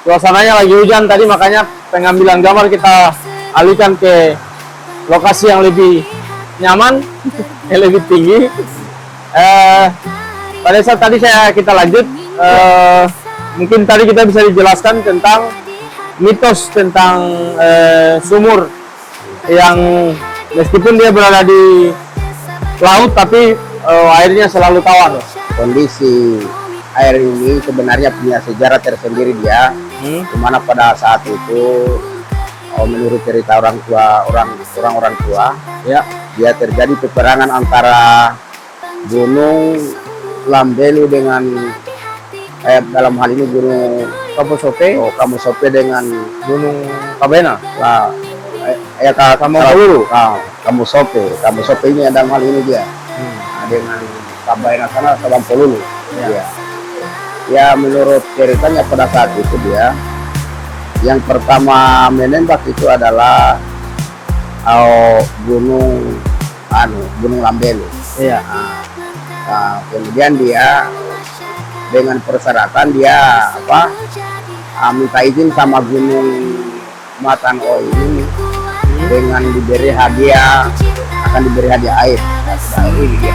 Suasananya lagi hujan tadi, makanya pengambilan gambar kita alihkan ke lokasi yang lebih nyaman, yang lebih tinggi. Pada saat tadi kita lanjut, mungkin tadi kita bisa dijelaskan tentang mitos tentang sumur yang meskipun dia berada di laut tapi airnya selalu tawar. Kondisi air ini sebenarnya punya sejarah tersendiri dia, dimana pada saat itu menurut cerita orang tua Ya, dia terjadi peperangan antara Gunung Lambelu dengan dalam hal ini Gunung Kamosope dengan Gunung Kabena. Kamosope ini dalam hal ini dia dengan Kabena sana Sabampolulu. Ya, menurut ceritanya pada saat itu dia yang pertama menembak itu adalah Gunung Lambelu. Iya. Kemudian dia dengan persyaratan dia minta izin sama Gunung Matanoi ini dengan diberi hadiah, akan diberi hadiah air. Ini dia.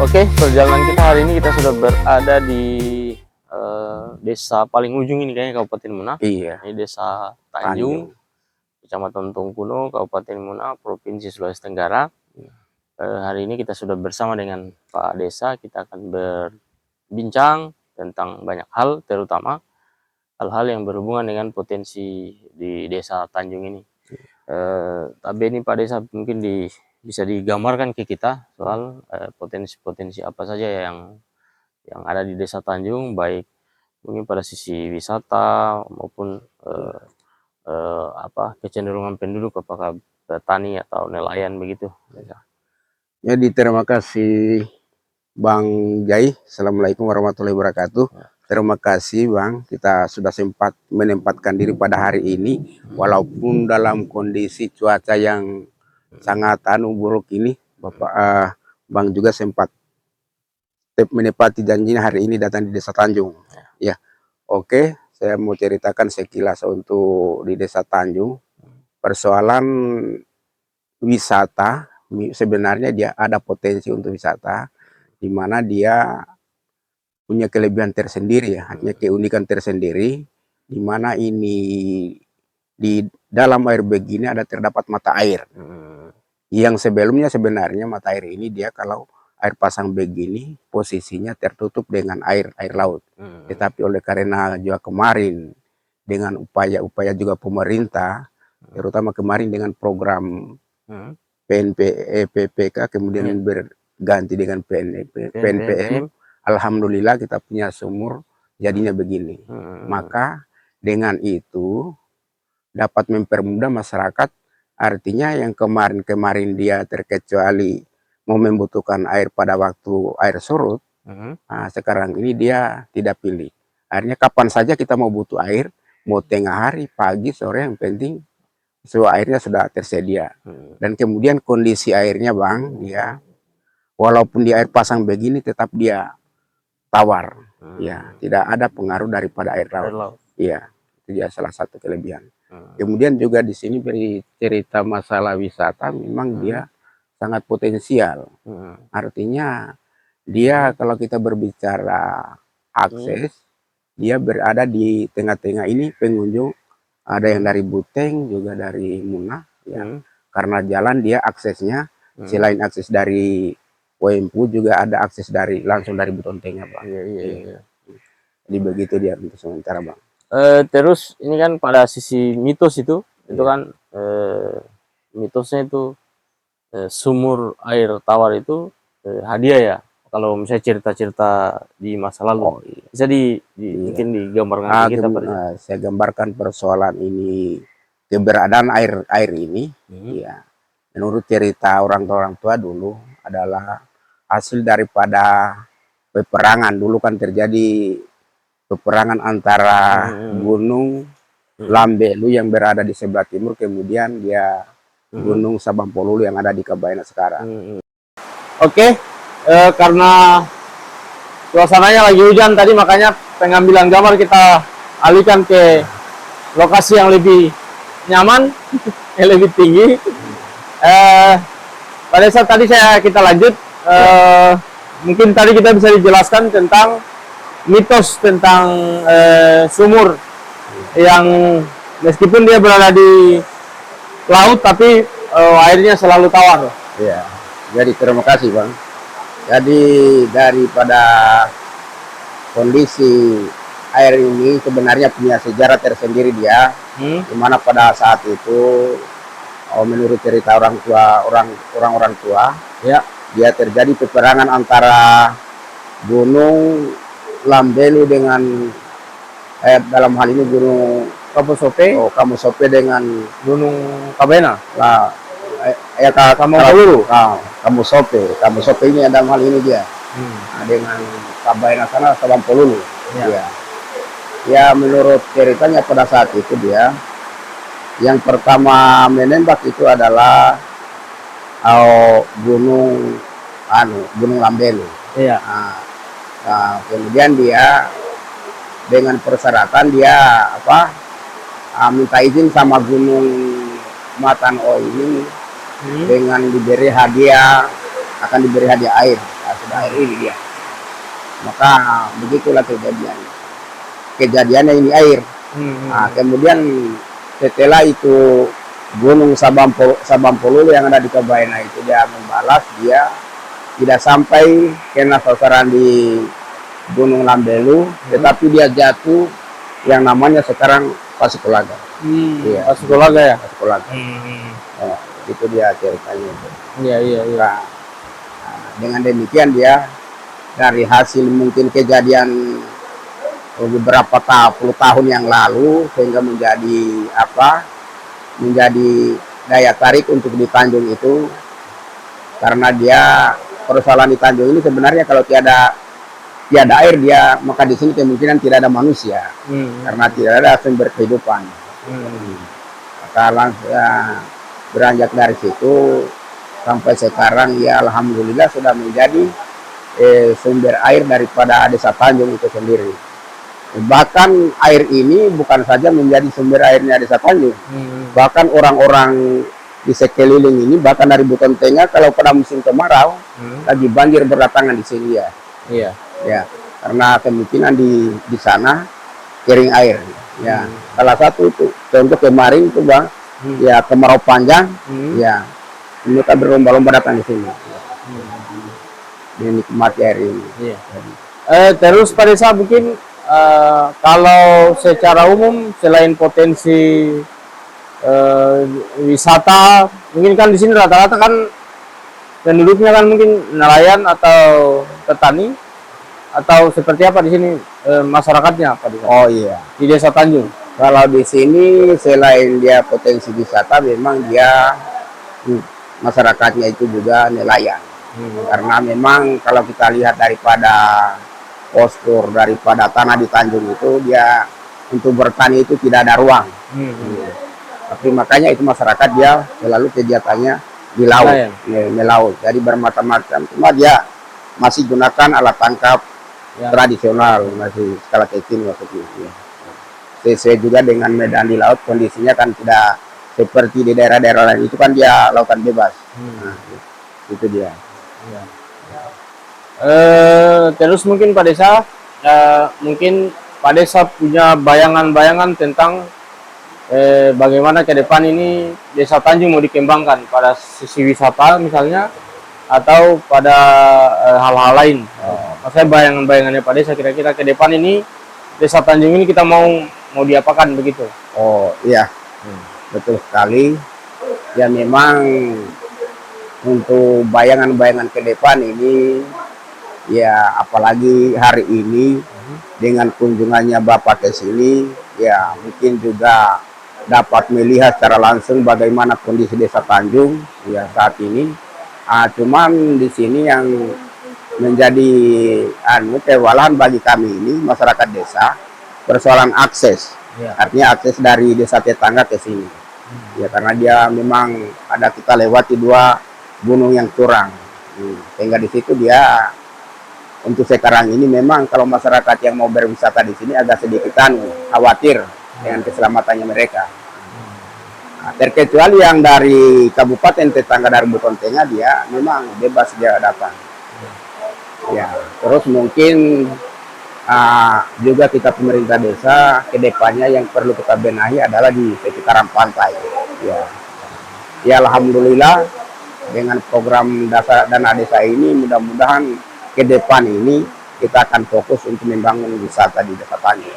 Oke, perjalanan kita hari ini kita sudah berada di desa paling ujung ini kayaknya Kabupaten Muna. Iya. Ini desa Tanjung, Kecamatan Tungkuno, Kabupaten Muna, Provinsi Sulawesi Tenggara. Hari ini kita sudah bersama dengan Pak Desa. Kita akan berbincang tentang banyak hal, terutama hal-hal yang berhubungan dengan potensi di desa Tanjung ini. Tapi ini Pak Desa mungkin bisa digambarkan ke kita soal potensi-potensi apa saja yang ada di desa Tanjung, baik mungkin pada sisi wisata maupun kecenderungan penduduk, apakah petani atau nelayan begitu. Jadi terima kasih Bang Jai. Assalamualaikum warahmatullahi wabarakatuh. Terima kasih Bang, kita sudah sempat menempatkan diri pada hari ini walaupun dalam kondisi cuaca yang sangat buruk ini. Bang juga sempat menepati janjinya hari ini datang di Desa Tanjung. Ya, oke, saya mau ceritakan sekilas untuk di Desa Tanjung. Persoalan wisata, sebenarnya dia ada potensi untuk wisata, di mana dia punya kelebihan tersendiri, hanya keunikan tersendiri, di mana ini di dalam air begini terdapat mata air. Yang sebelumnya sebenarnya mata air ini dia kalau air pasang begini posisinya tertutup dengan air laut. Tetapi oleh karena juga kemarin dengan upaya juga pemerintah, terutama kemarin dengan program PPK kemudian berganti dengan PNPM, alhamdulillah kita punya sumur jadinya begini. Maka dengan itu dapat mempermudah masyarakat. Artinya yang kemarin dia terkecuali mau membutuhkan air pada waktu air surut, sekarang ini dia tidak pilih. Akhirnya kapan saja kita mau butuh air, mau tengah hari, pagi, sore, yang penting airnya sudah tersedia. Dan kemudian kondisi airnya Bang, ya walaupun di air pasang begini tetap dia tawar, ya tidak ada pengaruh daripada air laut. Iya, itu dia salah satu kelebihan. Kemudian juga di sini beri cerita masalah wisata, memang dia sangat potensial. Artinya dia kalau kita berbicara akses, dia berada di tengah-tengah ini pengunjung, ada yang dari Buteng juga dari Muna, ya. Karena jalan dia aksesnya selain akses dari Wempu juga ada akses langsung dari Butontengah Bang. Iya. Jadi begitu dia untuk sementara Bang. Terus ini kan pada sisi mitos itu kan mitosnya itu sumur air tawar itu hadiah ya. Kalau misalnya cerita-cerita di masa lalu, bisa mungkin digambarkan kita pada. Saya gambarkan persoalan ini, keberadaan air ini, ya. Menurut cerita orang tua dulu adalah hasil daripada peperangan. Dulu kan terjadi peperangan antara Gunung Lambelu yang berada di sebelah timur, kemudian dia Gunung Sabampolulu yang ada di Kabena sekarang. Oke, karena suasananya lagi hujan tadi, makanya pengambilan gambar kita alihkan ke lokasi yang lebih nyaman, yang lebih tinggi. Pada saat tadi kita lanjut, mungkin tadi kita bisa dijelaskan tentang mitos tentang sumur yang meskipun dia berada di laut, tapi airnya selalu tawar. Ya, jadi terima kasih Bang. Jadi daripada kondisi air ini sebenarnya punya sejarah tersendiri dia, dimana pada saat itu menurut cerita orang tua, Ya, dia terjadi peperangan antara Gunung Lambelu dengan dalam hal ini Gunung Kamosope dengan Gunung Kabena. Kamosope ini dalam hal ini dia. Nah, dengan Kabena sana Sabampolulu. Ya. Ya, menurut ceritanya pada saat itu dia yang pertama menembak itu adalah Gunung Lambelu. Iya. Nah, kemudian dia dengan persyaratan dia minta izin sama Gunung Matano ini dengan diberi hadiah, akan diberi hadiah air. Nah, sudah air ini dia. Maka begitulah kejadiannya ini air. Nah, kemudian setelah itu Gunung Sabampolulu yang ada di Kabena itu dia membalas, dia tidak sampai kena sasaran di Gunung Lambelu, tetapi dia jatuh yang namanya sekarang Pasikulaga. Iya. Pasikulaga ya. Pasikulaga. Nah, itu dia ceritanya. Iya. Nah, dengan demikian dia dari hasil mungkin kejadian beberapa puluh tahun yang lalu sehingga menjadi daya tarik untuk di Tanjung itu, karena dia persoalan di Tanjung ini sebenarnya kalau tiada air dia, maka di sini kemungkinan tidak ada manusia karena tidak ada sumber kehidupan. Maka langsung beranjak dari situ sampai sekarang ya alhamdulillah sudah menjadi sumber air daripada Desa Tanjung itu sendiri. Bahkan air ini bukan saja menjadi sumber airnya Desa Tanjung, bahkan orang-orang di sekeliling ini, bahkan dari Buton Tengah, kalau pada musim kemarau lagi banjir berdatangan di sini ya. Iya. Ya, karena kemungkinan di sana kering air. Ya, salah satu itu contoh kemarin itu Bang, ya kemarau panjang, ya mereka berlomba-lomba datang di sini. Menikmati air ini. Iya. Terus pada saat mungkin kalau secara umum selain potensi wisata, mungkin kan di sini rata-rata kan penduduknya kan mungkin nelayan atau petani, atau seperti apa di sini masyarakatnya apa di sana? Oh iya, Di Desa Tanjung. kalau di sini selain dia potensi wisata, memang dia masyarakatnya itu juga nelayan. Karena memang kalau kita lihat daripada postur daripada tanah di Tanjung itu, dia untuk bertani itu tidak ada ruang. Tapi makanya itu masyarakat dia selalu kegiatannya di laut, melaut. Jadi bermacam-macam. Cuma dia masih gunakan alat tangkap tradisional, masih skala kecil maksudnya. Sesuai juga dengan medan di laut, kondisinya kan tidak seperti di daerah-daerah lain. Itu kan dia lautan bebas. Nah, itu dia. Terus mungkin Pak Desa, mungkin Pak Desa punya bayangan-bayangan tentang bagaimana ke depan ini Desa Tanjung mau dikembangkan pada sisi wisata misalnya, atau pada hal-hal lain. Maksudnya bayangan-bayangannya Pak Desa kira-kira ke depan ini Desa Tanjung ini kita mau diapakan begitu? Oh iya, betul sekali. Ya memang untuk bayangan-bayangan ke depan ini, ya apalagi hari ini dengan kunjungannya Bapak ke sini, ya mungkin juga dapat melihat secara langsung bagaimana kondisi Desa Tanjung ya saat ini. Cuman di sini yang menjadi kewalahan bagi kami ini masyarakat desa, persoalan akses. Artinya akses dari desa tetangga ke sini. Ya karena dia memang ada kita lewati dua gunung yang curang. Sehingga di situ dia untuk sekarang ini memang kalau masyarakat yang mau berwisata di sini agak sedikit khawatir dengan keselamatannya mereka. Nah, terkecuali yang dari kabupaten tetangga dari Buton Tengah, dia memang bebas dia datang. Ya, terus mungkin juga kita pemerintah desa kedepannya yang perlu kita benahi adalah di sekitaran pantai. Ya alhamdulillah dengan program dana desa ini mudah-mudahan ke depan ini kita akan fokus untuk membangun wisata di Desa Tanjung.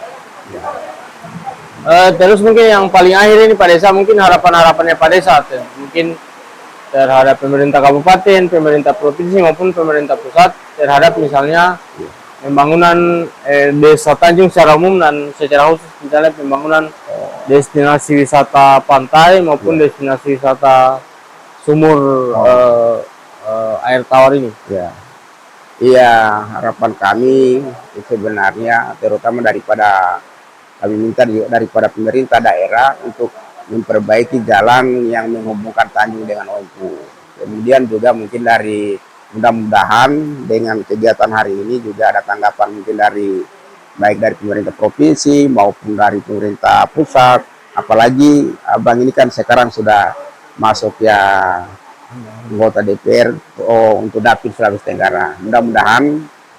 Ya. Terus mungkin yang paling akhir ini Pak Desa, mungkin harapan-harapannya Pak Desa mungkin terhadap pemerintah kabupaten, pemerintah provinsi maupun pemerintah pusat terhadap misalnya pembangunan Desa Tanjung secara umum dan secara khusus misalnya pembangunan destinasi wisata pantai maupun destinasi wisata sumur air tawar ini. Iya, harapan kami sebenarnya terutama daripada kami minta daripada pemerintah daerah untuk memperbaiki jalan yang menghubungkan Tanjung dengan Oiku. Kemudian juga mungkin dari mudah-mudahan dengan kegiatan hari ini juga ada tanggapan mungkin dari baik dari pemerintah provinsi maupun dari pemerintah pusat. Apalagi abang ini kan sekarang sudah masuk ya anggota DPR untuk Dapil Sulawesi Tenggara. Mudah-mudahan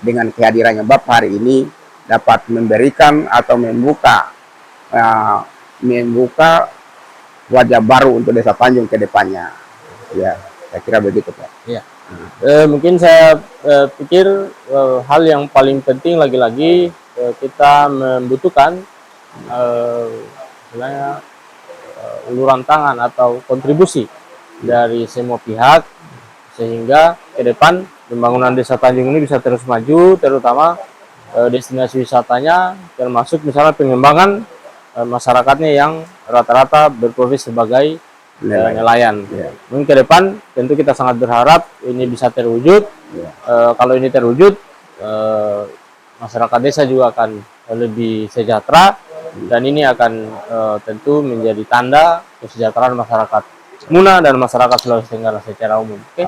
dengan kehadirannya Bapak hari ini dapat memberikan atau membuka wajah baru untuk Desa Tanjung ke depannya. Ya, saya kira begitu Pak. Ya. Mungkin saya pikir hal yang paling penting lagi-lagi kita membutuhkan uluran tangan atau kontribusi dari semua pihak sehingga ke depan pembangunan Desa Tanjung ini bisa terus maju, terutama destinasi wisatanya, termasuk misalnya pengembangan masyarakatnya yang rata-rata berprofesi sebagai nelayan. Mungkin ke depan tentu kita sangat berharap ini bisa terwujud. Kalau ini terwujud, masyarakat desa juga akan lebih sejahtera dan ini akan tentu menjadi tanda kesejahteraan masyarakat Muna dan masyarakat Sulawesi Tenggara secara umum. Oke.